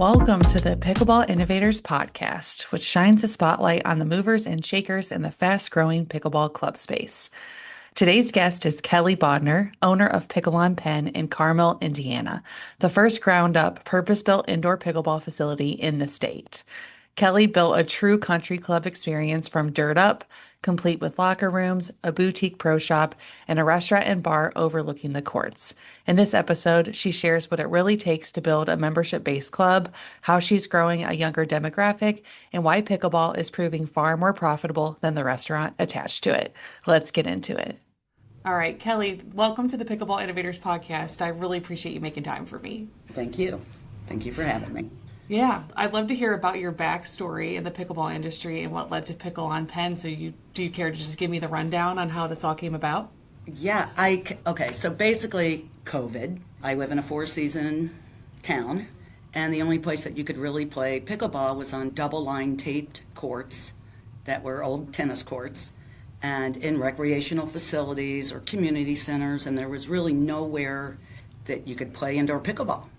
Welcome to the Pickleball Innovators Podcast, which shines a spotlight on the movers and shakers in the fast-growing pickleball club space. Today's guest is Kelly Bodner, owner of Pickle Penn in Carmel, Indiana, the first ground-up, purpose-built indoor pickleball facility in the state. Kelly built a true country club experience from dirt up, complete with locker rooms, a boutique pro shop, and a restaurant and bar overlooking the courts. In this episode, she shares what it really takes to build a membership-based club, how she's growing a younger demographic, and why pickleball is proving far more profitable than the restaurant attached to it. Let's get into it. All right, Kelly, welcome to the Pickleball Innovators Podcast. I really appreciate you making time for me. Thank you. Thank you for having me. Yeah, I'd love to hear about your backstory in the pickleball industry and what led to Pickle Penn. So do you care to just give me the rundown on how this all came about? Yeah, okay, so basically COVID. I live in a four-season town, and the only place that you could really play pickleball was on double-line taped courts that were old tennis courts and in recreational facilities or community centers, and there was really nowhere that you could play indoor pickleball.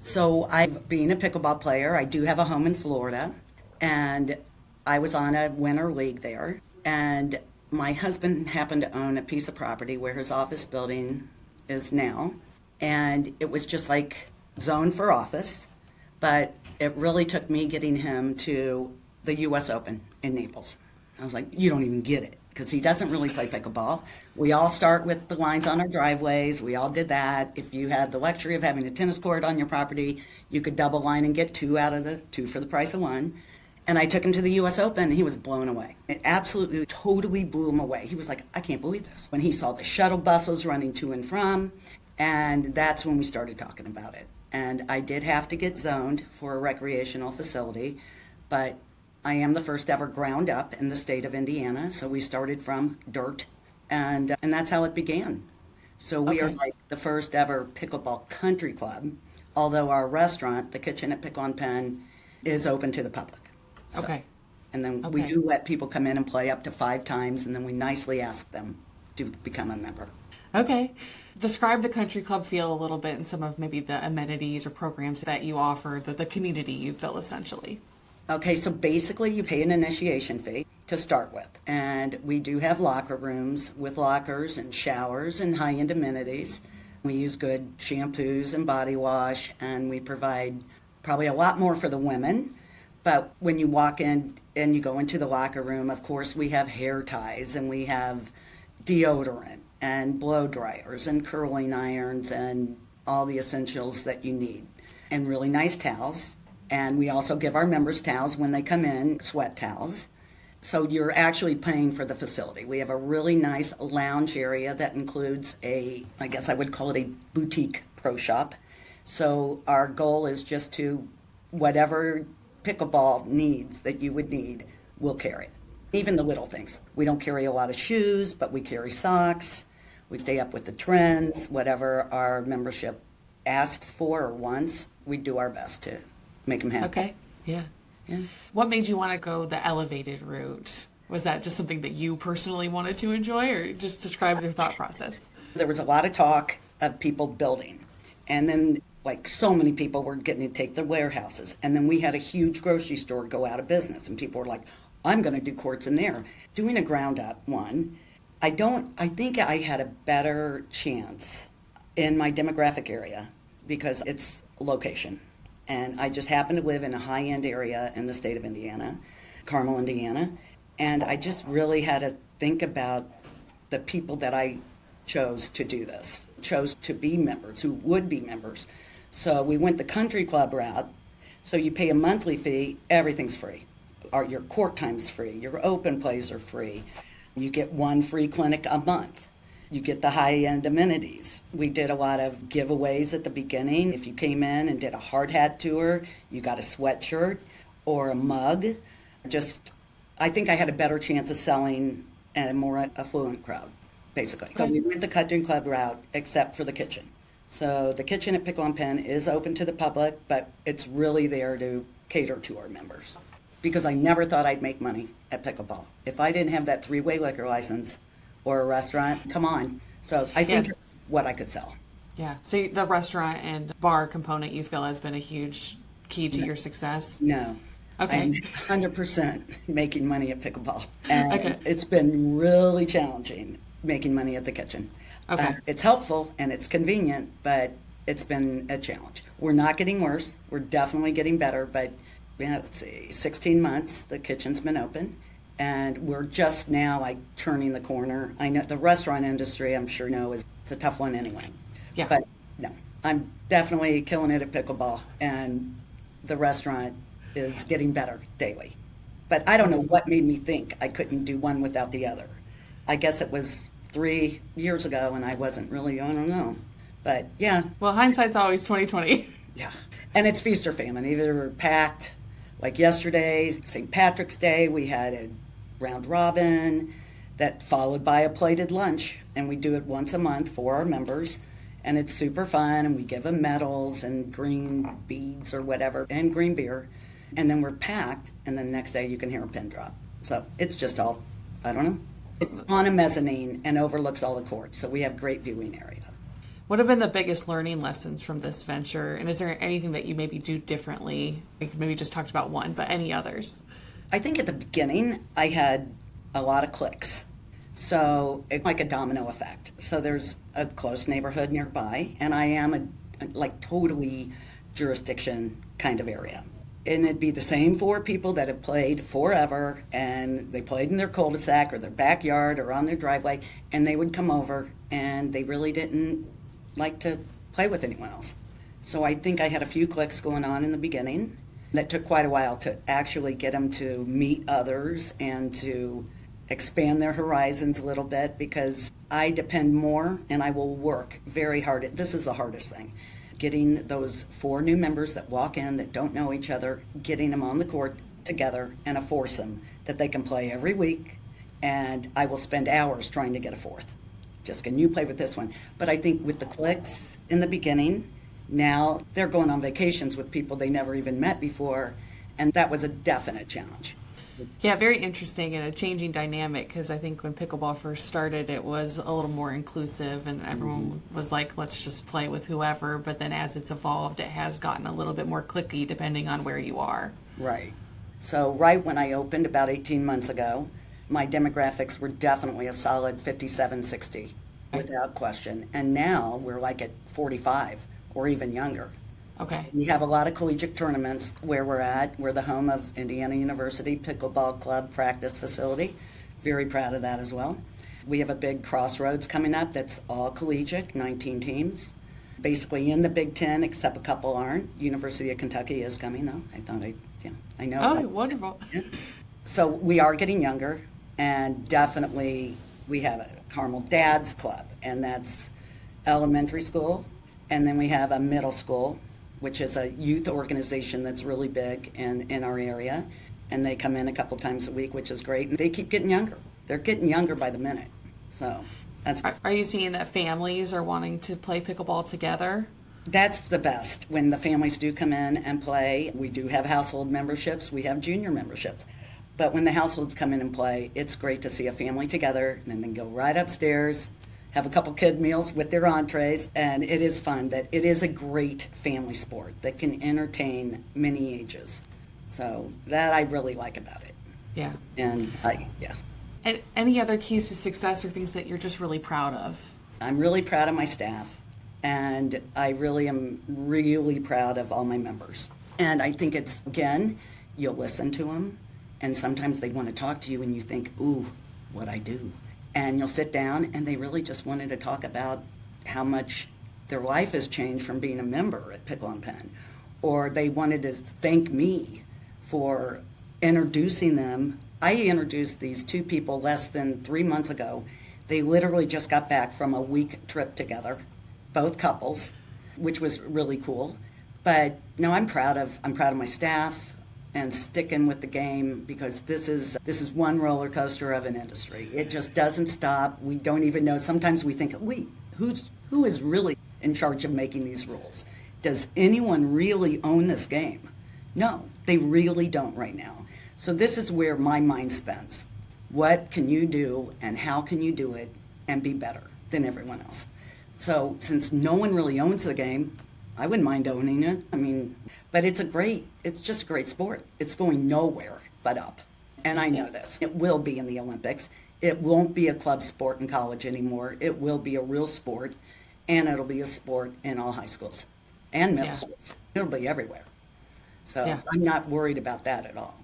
So being a pickleball player, I do have a home in Florida, and I was on a winter league there. And my husband happened to own a piece of property where his office building is now. And it was just like zoned for office, but it really took me getting him to the U.S. Open in Naples. I was like, you don't even get it, because he doesn't really play pickleball. We all start with the lines on our driveways. We all did that. If you had the luxury of having a tennis court on your property, you could double line and get two for the price of one. And I took him to the U.S. Open, and he was blown away. It absolutely, totally blew him away. He was like, I can't believe this. When he saw the shuttle buses running to and from, and that's when we started talking about it. And I did have to get zoned for a recreational facility, but I am the first ever ground up in the state of Indiana, so we started from dirt, and that's how it began. So we are like the first ever pickleball country club, although our restaurant, the kitchen at Pickle Penn, is open to the public. So, okay. And then we do let people come in and play up to 5 times, and then we nicely ask them to become a member. Okay. Describe the country club feel a little bit and some of maybe the amenities or programs that you offer, the community you've built essentially. Okay, so basically you pay an initiation fee to start with. And we do have locker rooms with lockers and showers and high-end amenities. We use good shampoos and body wash, and we provide probably a lot more for the women. But when you walk in and you go into the locker room, of course, we have hair ties, and we have deodorant and blow dryers and curling irons and all the essentials that you need, and really nice towels. And we also give our members towels when they come in, sweat towels. So you're actually paying for the facility. We have a really nice lounge area that includes I guess I would call it a boutique pro shop. So our goal is just to, whatever pickleball needs that you would need, we'll carry it. Even the little things. We don't carry a lot of shoes, but we carry socks. We stay up with the trends. Whatever our membership asks for or wants, we do our best to make them happy. Okay. Yeah. What made you want to go the elevated route? Was that just something that you personally wanted to enjoy, or just describe your thought process? There was a lot of talk of people building. And then, like, so many people were getting to take the warehouses. And then we had a huge grocery store go out of business. And people were like, I'm going to do courts in there. Doing a ground up one, I think I had a better chance in my demographic area because it's location. And I just happen to live in a high-end area in the state of Indiana, Carmel, Indiana. And I just really had to think about the people that I chose to do this, chose to be members, who would be members. So we went the country club route. So you pay a monthly fee, everything's free. Your court time's free, your open plays are free. You get one free clinic a month. You get the high-end amenities. We did a lot of giveaways at the beginning. If you came in and did a hard hat tour, you got a sweatshirt or a mug. I think I had a better chance of selling at a more affluent crowd, basically. So we went the country club route, except for the kitchen. So the kitchen at Pickle Penn is open to the public, but it's really there to cater to our members. Because I never thought I'd make money at pickleball. If I didn't have that 3-way liquor license, or a restaurant, come on. So I think it's what I could sell. Yeah. So the restaurant and bar component you feel has been a huge key to your success? No. Okay. I'm 100% making money at pickleball. And Okay. it's been really challenging making money at the kitchen. Okay. It's helpful and it's convenient, but it's been a challenge. We're not getting worse. We're definitely getting better, but yeah, let's see, 16 months the kitchen's been open. And we're just now like turning the corner. I know the restaurant industry, I'm sure it's a tough one anyway. Yeah. But no, I'm definitely killing it at pickleball, and the restaurant is getting better daily. But I don't know what made me think I couldn't do one without the other. I guess it was 3 years ago, and I wasn't really, I don't know. But yeah, Well, hindsight's always 2020. yeah. And it's feast or famine. Either we're packed, like yesterday, St. Patrick's Day, we had a round robin that followed by a plated lunch, and we do it once a month for our members, and it's super fun, and we give them medals and green beads or whatever and green beer, and then we're packed, and then the next day you can hear a pin drop. So it's just all, I don't know, it's on a mezzanine and overlooks all the courts, so we have great viewing area. What have been the biggest learning lessons from this venture? And is there anything that you maybe do differently? Like maybe just talked about one, but any others? I think at the beginning I had a lot of cliques. So it's like a domino effect. So there's a close neighborhood nearby, and I am a like totally jurisdiction kind of area. And it'd be the same 4 people that have played forever, and they played in their cul-de-sac or their backyard or on their driveway, and they would come over, and they really didn't like to play with anyone else. So I think I had a few cliques going on in the beginning. That took quite a while to actually get them to meet others and to expand their horizons a little bit, because I depend more and I will work very hard. This is the hardest thing. Getting those 4 new members that walk in that don't know each other, getting them on the court together and a foursome that they can play every week. And I will spend hours trying to get a 4th. Just, can you play with this one? But I think with the cliques in the beginning, now they're going on vacations with people they never even met before, and that was a definite challenge. Yeah, very interesting and a changing dynamic, because I think when pickleball first started, it was a little more inclusive and everyone was like, let's just play with whoever. But then as it's evolved, it has gotten a little bit more cliquey depending on where you are. Right. So right when I opened about 18 months ago, my demographics were definitely a solid 57, 60, without question. And now we're like at 45 or even younger. Okay. So we have a lot of collegiate tournaments where we're at. We're the home of Indiana University Pickleball Club practice facility. Very proud of that as well. We have a big crossroads coming up that's all collegiate, 19 teams. Basically in the Big Ten, except a couple aren't. University of Kentucky is coming, though. I know. Oh, wonderful. Yeah. So we are getting younger, and definitely we have a Carmel Dads Club, and that's elementary school. And then we have a middle school, which is a youth organization that's really big in our area. And they come in a couple times a week, which is great. And they keep getting younger. They're getting younger by the minute. So Are you seeing that families are wanting to play pickleball together? that's the best. When the families do come in and play, we do have household memberships. We have junior memberships. But when the households come in and play, it's great to see a family together, and then they go right upstairs, have a couple kid meals with their entrees, and it is fun. That it is a great family sport that can entertain many ages. So that I really like about it. Yeah. And yeah. And any other keys to success or things that you're just really proud of? I'm really proud of my staff, and I really am really proud of all my members. And I think it's, again, you'll listen to them, and sometimes they want to talk to you, and you think, ooh, what I do. And you'll sit down, and they really just wanted to talk about how much their life has changed from being a member at Pickle and Penn. Or they wanted to thank me for introducing them. I introduced these 2 people less than 3 months ago. They literally just got back from a week trip together, both couples, which was really cool. But no, I'm proud of my staff and sticking with the game, because this is one roller coaster of an industry. It just doesn't stop. We don't even know. Sometimes we think, who is really in charge of making these rules? Does anyone really own this game? No, they really don't right now. So this is where my mind spends. What can you do, and how can you do it and be better than everyone else? So since no one really owns the game, I wouldn't mind owning it. I mean, but it's just a great sport. It's going nowhere but up. And I know this. It will be in the Olympics. It won't be a club sport in college anymore. It will be a real sport, and it'll be a sport in all high schools and middle schools. It'll be everywhere. So I'm not worried about that at all.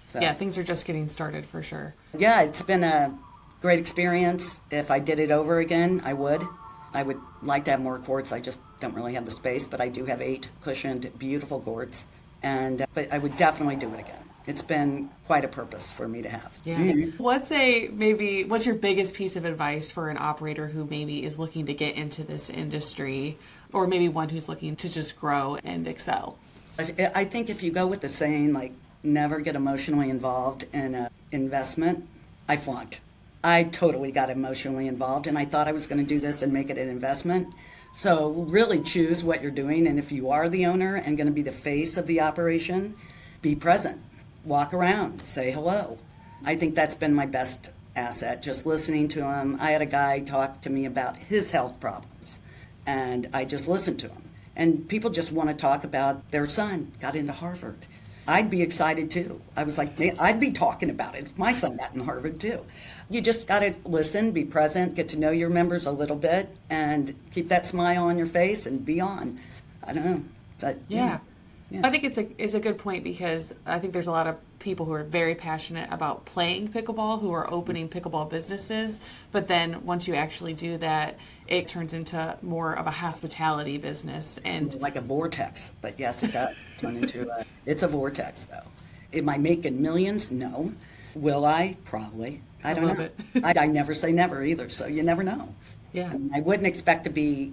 So, yeah, things are just getting started for sure. yeah, it's been a great experience. If I did it over again, I would. I would like to have more courts. I just don't really have the space, but I do have 8 cushioned, beautiful courts. And but I would definitely do it again. It's been quite a purpose for me to have. Yeah. What's your biggest piece of advice for an operator who maybe is looking to get into this industry, or maybe one who's looking to just grow and excel? I think if you go with the saying, like, never get emotionally involved in an investment, I flunked. I totally got emotionally involved, and I thought I was going to do this and make it an investment. So really choose what you're doing, and if you are the owner and going to be the face of the operation, be present. Walk around, say hello. I think that's been my best asset, just listening to him. I had a guy talk to me about his health problems, and I just listened to him. And people just want to talk about their son got into Harvard. I'd be excited too. I was like, I'd be talking about it if my son got in Harvard too. You just got to listen, be present, get to know your members a little bit, and keep that smile on your face and be on. I don't know. But, yeah. I think it's a good point, because I think there's a lot of people who are very passionate about playing pickleball, who are opening pickleball businesses, but then once you actually do that, it turns into more of a hospitality business. And like a vortex, but yes, it does turn into it's a vortex though. Am I making millions? No. Will I? Probably. I don't know. I never say never either, so you never know. Yeah. I wouldn't expect to be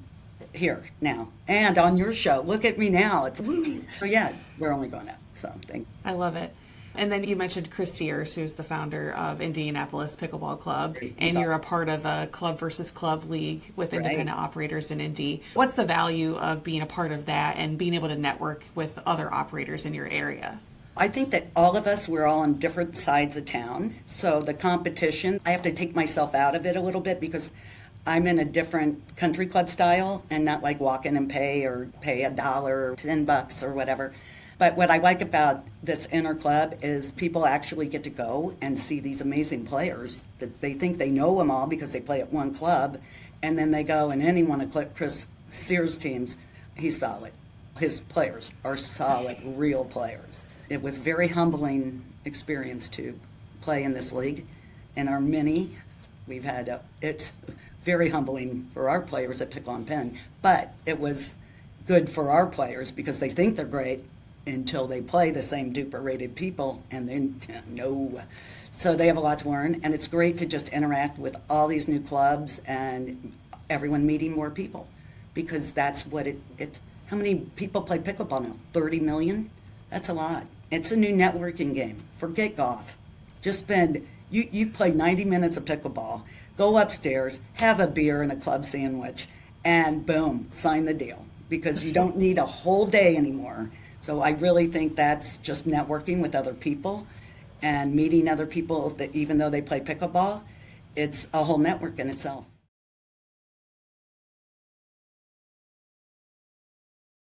here now and on your show. Look at me now. It's so yeah, we're only going up. So I love it. And then you mentioned Chris Sears, who's the founder of Indianapolis Pickleball Club, and you're a part of a club versus club league with independent operators in Indy. What's the value of being a part of that and being able to network with other operators in your area? I think that all of us, we're all on different sides of town. So the competition, I have to take myself out of it a little bit, because I'm in a different country club style and not like walk in and pay $1 or $10 or whatever. But what I like about this inner club is people actually get to go and see these amazing players that they think they know them all because they play at one club. And then they go, and any one of Chris Sears' teams, he's solid. His players are solid, real players. It was a very humbling experience to play in this league. In our mini, we've had, it's very humbling for our players at Pickle and Penn, but it was good for our players because they think they're great until they play the same duper rated people, and then no. So they have a lot to learn, and it's great to just interact with all these new clubs and everyone meeting more people, because that's what it's. How many people play pickleball now? 30 million? That's a lot. It's a new networking game. Forget golf. Just spend, you play 90 minutes of pickleball, go upstairs, have a beer and a club sandwich, and boom, sign the deal, because you don't need a whole day anymore. So I really think that's just networking with other people and meeting other people that even though they play pickleball, it's a whole network in itself.